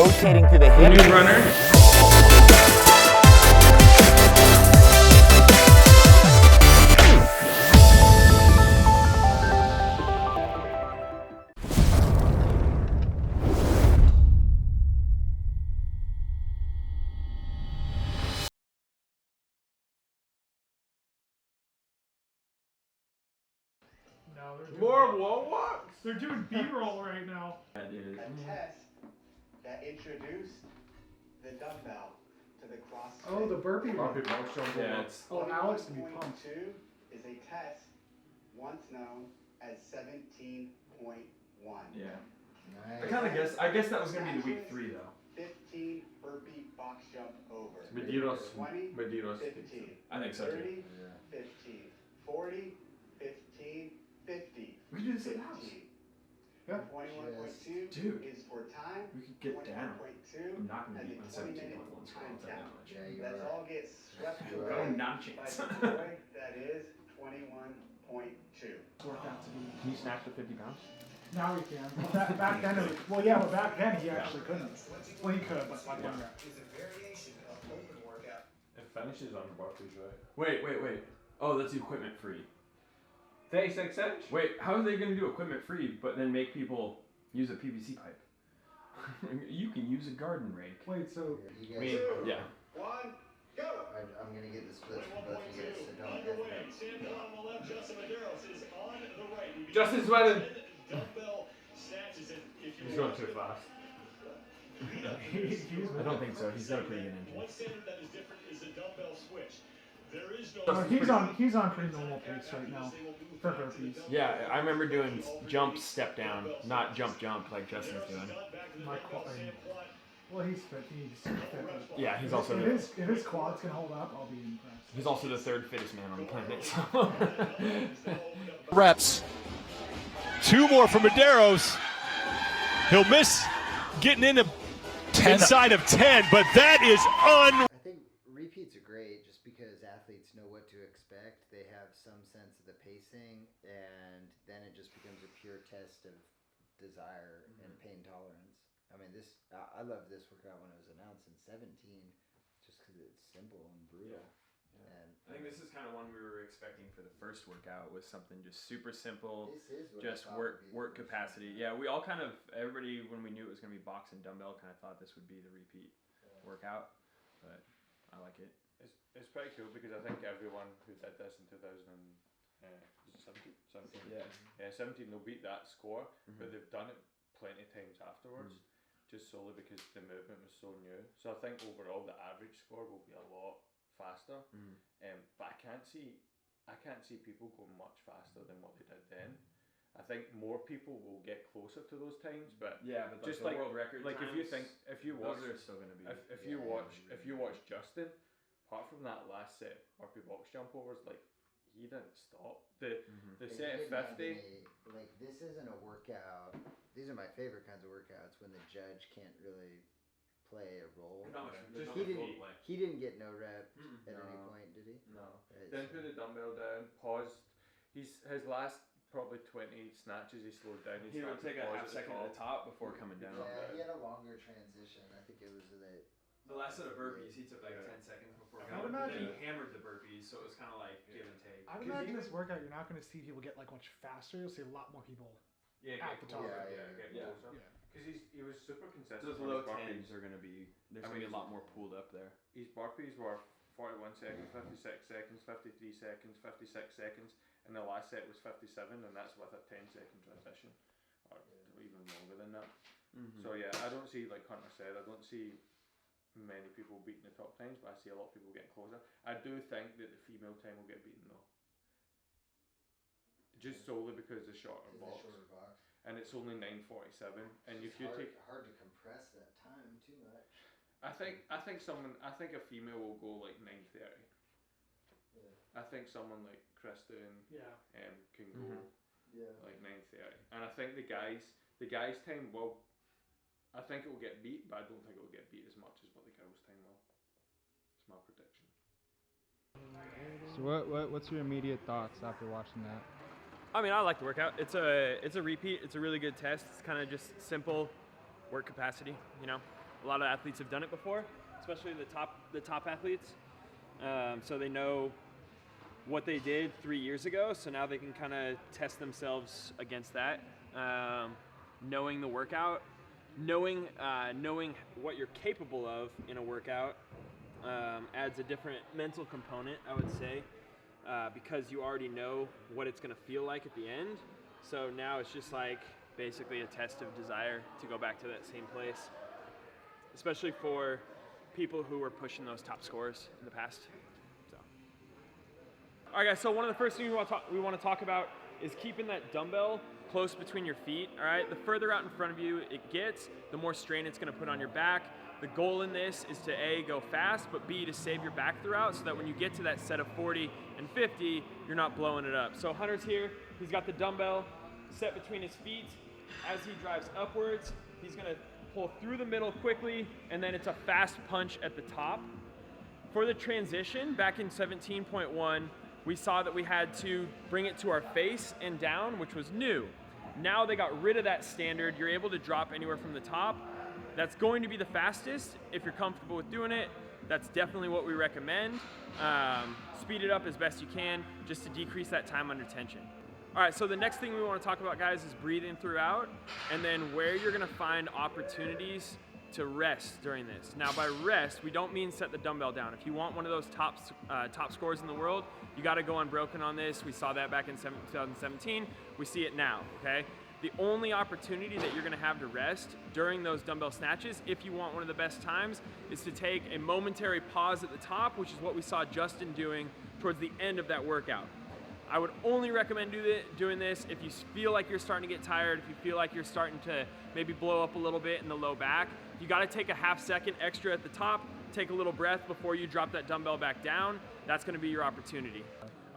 rotating to the hip. New runner. No, they're More doing, wall walks? they're doing B-roll right now. A test that introduced the dumbbell to the CrossFit. Oh, the burpee one. Yeah, it's Oh, Alex can be pumped. 21.2 is a test once known as 17.1. yeah. I guess that was gonna be the week 3 though. 15 burpee box jump over. Medeiros. 20, Medeiros. 15. I think so too. 30, 15. 40, 15, 50. We do the same house. 15. Yeah. 21.2 Dude, is for time. we could get down. 21.2 I'm not gonna and beat the my 20-minute 17.1 score. time I'll tell you that count. much. Yeah, you Let's are. all get swept You away Oh, not a by chance. the boy that is 21.2. Workout to be. Can you snatch the 50 pounds? Now he can. Well, back then, it was, well, yeah, but back then he actually couldn't. Well, he could, but like one rep. It finishes on Burpees, right? Wait. Oh, that's equipment free. 36 inch? Wait, how are they gonna do equipment free but then make people use a PVC pipe? You can use a garden rake. Wait, so You I guys, mean, yeah. 1, go! I'm gonna get the splits from both of you guys, so don't hesitate. Justin's running. He's going too fast. I don't think so. He's got a pretty good engine. he's on pretty normal pace right now for burpees. Yeah, I remember doing jump, step down, not jump like Justin's doing. My well, he's fit. He's fit. Yeah, he's also if his quads can hold up, I'll be impressed. he's also the 3rd fittest man on the planet. So. Reps. 2 more for Medeiros. He'll miss getting inside of 10, but that is I think repeats are great just because athletes know what to expect. They have some sense of the pacing, and then it just becomes a pure test of desire and pain tolerance. I mean, I love this workout when it was announced in 17, just because it's simple and brutal. And I think this is kind of one we were expecting for the first workout, was something just super simple, this is what just I thought would be the work first capacity. one. Yeah, we all kind of, everybody, when we knew it was going to be box and dumbbell, kind of thought this would be the repeat workout, but I like it. It's pretty cool because I think everyone who did this in 2017, Yeah. 17 they'll beat that score, but they've done it plenty of times afterwards, just solely because the movement was so new. So I think overall the average score will be a lot faster. But I can't see people going much faster than what they did then. I think more people will get closer to those times, but Yeah, but just the like world record like times, if you watch those are still going to be. if you watch Justin, apart from that last set burpee box jump overs, like he didn't stop. The It set didn't at have 50. like this isn't a workout. These are my favorite kinds of workouts when the judge can't really play a role. He didn't get no rep at any point, did he? No. Right, Then so- put the dumbbell down, paused. His last probably 20 snatches he slowed down. He would take a paused half second at the top before coming down. Yeah, he had a longer transition. I think it was The last set of burpees, he took like 10 seconds before I would going, but then imagine- he hammered the burpees, so it was kind of like give and take. I'd imagine this workout, you're not going to see people get like much faster. You'll see a lot more people. Yeah, At the top. Get Yeah. closer. Yeah. Because he was super consistent. Those on low his burpees. 10s are going to be, there's I going to mean, be a lot more pooled up there. His burpees were 41 seconds, 56 seconds, 53 seconds, 56 seconds, and the last set was 57, and that's with a 10-second transition, or even longer than that. So yeah, I don't see, like Hunter said, I don't see many people beating the top times, but I see a lot of people getting closer. I do think that the female time will get beaten though, just solely because the shorter box. And it's only 9:47, and if you take hard to compress that time too much. I think a female will go like 9:30. Yeah. I think someone like Kristen Yeah. can go Yeah. like 9:30, and I think the guys time will. I think it will get beat, but I don't think it will get beat as much as what the girls time will. It's my prediction. So what's your immediate thoughts after watching that? I mean, I like the workout. It's a repeat. It's a really good test. It's kind of just simple work capacity, you know. A lot of athletes have done it before, especially the top athletes. So they know what they did 3 years ago, so now they can kind of test themselves against that. Knowing the workout, knowing what you're capable of in a workout adds a different mental component, I would say, because you already know what it's going to feel like at the end. So now it's just like basically a test of desire to go back to that same place, especially for people who were pushing those top scores in the past. So, all right, guys. So one of the first things we want to talk about is keeping that dumbbell close between your feet. All right. The further out in front of you it gets, the more strain it's going to put on your back. The goal in this is to A, go fast, but B, to save your back throughout, so that when you get to that set of 40 and 50, you're not blowing it up. So Hunter's here. He's got the dumbbell set between his feet. As he drives upwards, he's going to pull through the middle quickly, and then it's a fast punch at the top. For the transition, back in 17.1, we saw that we had to bring it to our face and down, which was new. Now they got rid of that standard. You're able to drop anywhere from the top. That's going to be the fastest if you're comfortable with doing it. That's definitely what we recommend. Speed it up as best you can just to decrease that time under tension. All right, so the next thing we want to talk about, guys, is breathing throughout, and then where you're going to find opportunities to rest during this. Now, by rest, we don't mean set the dumbbell down. If you want one of those top scores in the world, you got to go unbroken on this. We saw that back in 2017. We see it now, okay? The only opportunity that you're going to have to rest during those dumbbell snatches, if you want one of the best times, is to take a momentary pause at the top, which is what we saw Justin doing towards the end of that workout. I would only recommend doing this if you feel like you're starting to get tired, if you feel like you're starting to maybe blow up a little bit in the low back. You got to take a half second extra at the top, take a little breath before you drop that dumbbell back down. That's going to be your opportunity.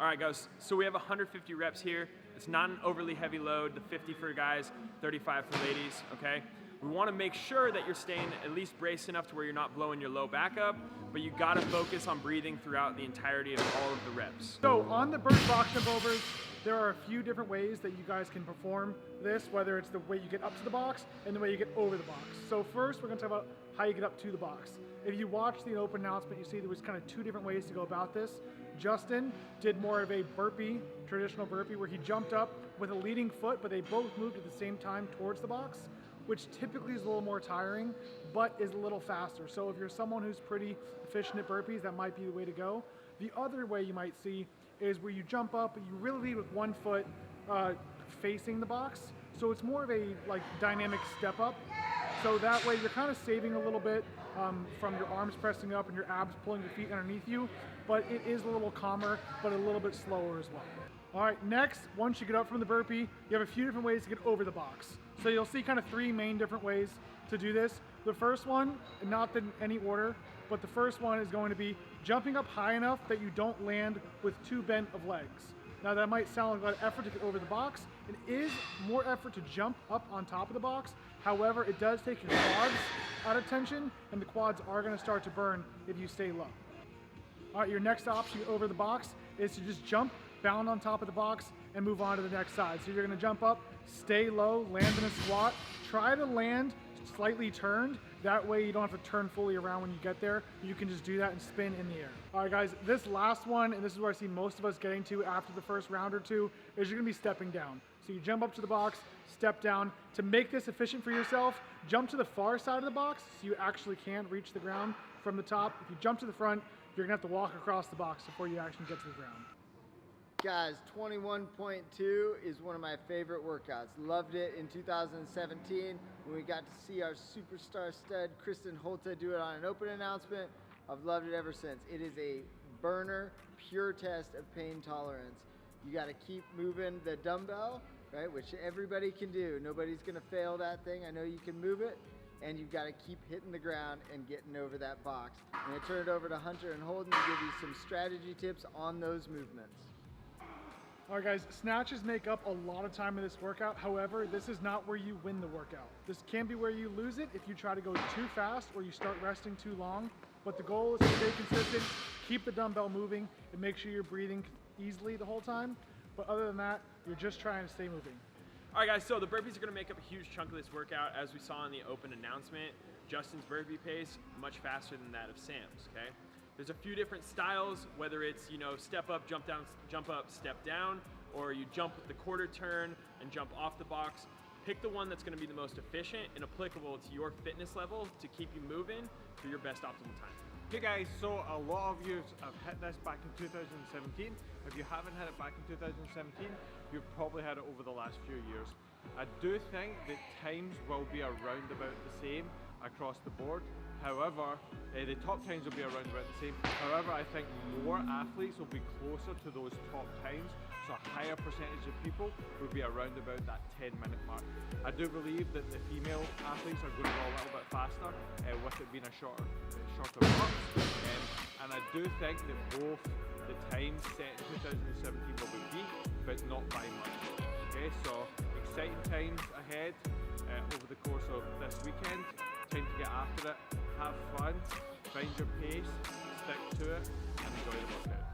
All right, guys, so we have 150 reps here. It's not an overly heavy load, the 50 for guys, 35 for ladies, okay? We want to make sure that you're staying at least braced enough to where you're not blowing your low back up, but you got to focus on breathing throughout the entirety of all of the reps. So on the Burpees box jump overs, there are a few different ways that you guys can perform this, whether it's the way you get up to the box and the way you get over the box. So first, we're going to talk about how you get up to the box. If you watch the open announcement, you see there was kind of two different ways to go about this. Justin did more of a burpee, traditional burpee, where he jumped up with a leading foot, but they both moved at the same time towards the box, which typically is a little more tiring, but is a little faster. So if you're someone who's pretty efficient at burpees, that might be the way to go. The other way you might see is where you jump up, but you really lead with one foot facing the box. So it's more of a dynamic step up. So that way you're kind of saving a little bit from your arms pressing up and your abs pulling your feet underneath you, but it is a little calmer, but a little bit slower as well. All right, next, once you get up from the burpee, you have a few different ways to get over the box. So you'll see kind of three main different ways to do this. The first one, not in any order, but the first one is going to be jumping up high enough that you don't land with too bent of legs. Now that might sound like a lot of effort to get over the box. It is more effort to jump up on top of the box. However, it does take your quads out of tension, and the quads are going to start to burn if you stay low. All right, your next option over the box is to just jump, bound on top of the box, and move on to the next side. So you're going to jump up, stay low, land in a squat, try to land slightly turned. That way you don't have to turn fully around when you get there. You can just do that and spin in the air. All right, guys, this last one, and this is where I see most of us getting to after the first round or two, is you're going to be stepping down. So you jump up to the box, step down. To make this efficient for yourself, jump to the far side of the box so you actually can't reach the ground from the top. If you jump to the front, you're going to have to walk across the box before you actually get to the ground. Guys, 21.2 is one of my favorite workouts. Loved it in 2017 when we got to see our superstar stud, Kristen Holta, do it on an open announcement. I've loved it ever since. It is a burner, pure test of pain tolerance. You got to keep moving the dumbbell, right, which everybody can do. Nobody's going to fail that thing. I know you can move it, and you've got to keep hitting the ground and getting over that box. I'm going to turn it over to Hunter and Holden to give you some strategy tips on those movements. All right, guys, snatches make up a lot of time in this workout. However, this is not where you win the workout. This can be where you lose it if you try to go too fast or you start resting too long. But the goal is to stay consistent, keep the dumbbell moving, and make sure you're breathing easily the whole time. But other than that, you're just trying to stay moving. All right, guys, so the burpees are going to make up a huge chunk of this workout, as we saw in the open announcement. Justin's burpee pace, much faster than that of Sam's, okay? There's a few different styles, whether it's, you know, step up, jump down, jump up, step down, or you jump with the quarter turn and jump off the box. Pick the one that's gonna be the most efficient and applicable to your fitness level to keep you moving for your best optimal time. Hey guys, so a lot of you have hit this back in 2017. If you haven't hit it back in 2017, you've probably had it over the last few years. I do think that times will be around about the same across the board. However, the top times will be around about the same. However, I think more athletes will be closer to those top times, so a higher percentage of people will be around about that 10-minute mark. I do believe that the female athletes are going to go a little bit faster, with it being a shorter month. And I do think that both the times set in 2017 will be beat, but not by much. Okay, so exciting times ahead over the course of this weekend. Time to get after it, have fun, find your pace, stick to it, and enjoy the workout.